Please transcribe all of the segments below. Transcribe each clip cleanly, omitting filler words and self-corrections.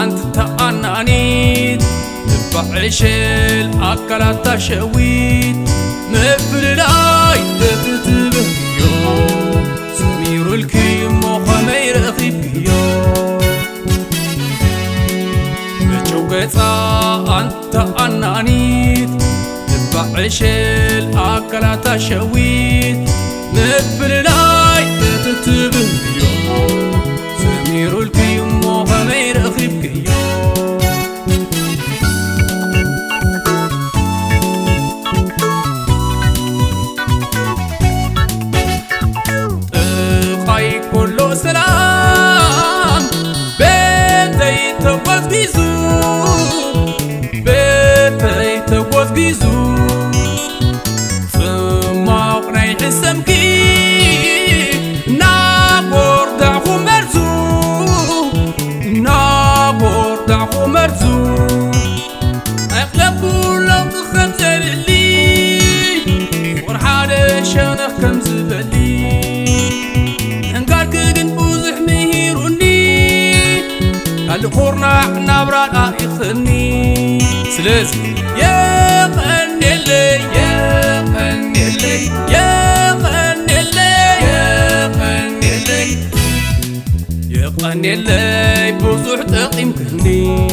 أنت تأنانيت بعشل أكلات تشويت مفل لاي تتبهيو سمير الكيم وخمير أخيبيو بجوقتا أنت تأنانيت بعشل أكلات تشويت مفل لاي تتبهيو سمير الكيم وخمير أخيبيو سلام بيتي تقوز بيزو بيتي تقوز بيزو سماق ناي حسمكي نابور دعو مرزو نابور دعو مرزو أغلب كلهم خمسة للي ورحالي شانخ كم زبالي القرنع نبرا يخني سلازي يا قنلي يا قنلي يا قنلي يا قنلي يا قنلي بوزح تقيم كني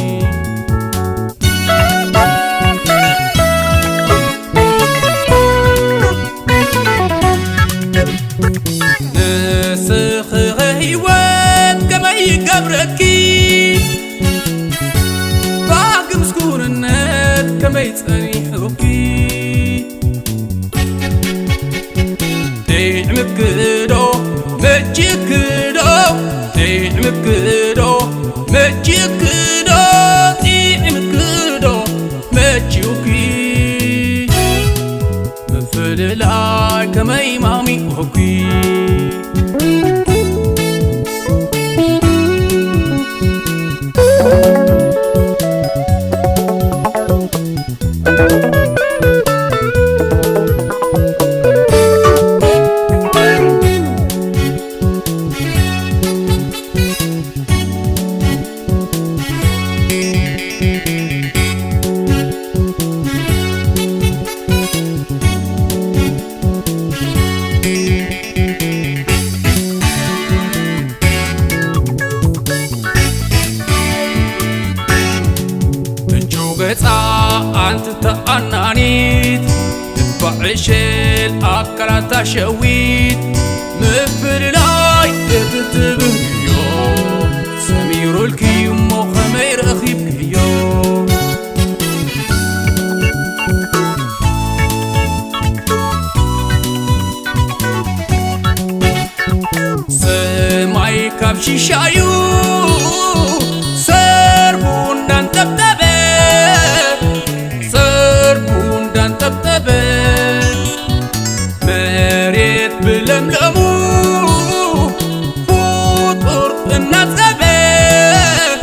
نسخ هيوان كما يقبركي كما يتسأني حبكي ديعمك كدو مجيك كدو ديعمك كدو مجيك كدو ديعمك كدو مجيوكي مفل لاي كما يمامي وكي أنت تأنانيت بعشل أكلات تشويت مفر لاي تتبهيو سمير الكيم وخمير أخيبيو سماي كبشي شايو سربون دان تبتبه مريت بلملمو فطر الناس قبل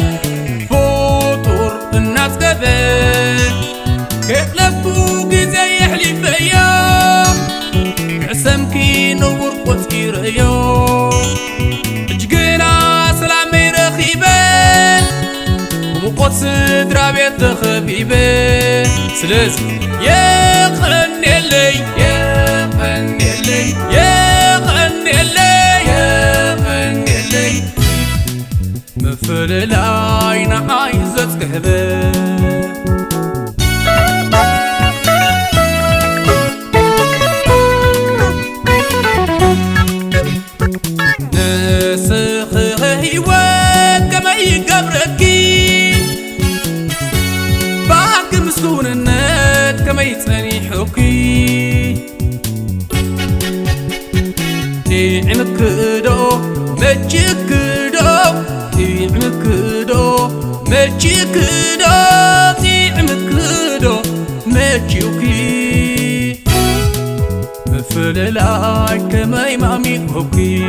فطر الناس قبل كيقلبو زي يحلي فيا عسمكي نور قصير يوم جقنا سلامي رخيبه ومقوت صدرا بيت خبيبه سلازي يا قنلي يا قنلي يا قنلي يا قنلي مفل لاي نعايزة كهبه نسخ هيوان كما يقبركي باك مسكون النت كما يتساني حكي تعمكدو مجكدو تعمكدو مجكدو تعمكدو مجوكي فللاي كما يمامي هوكي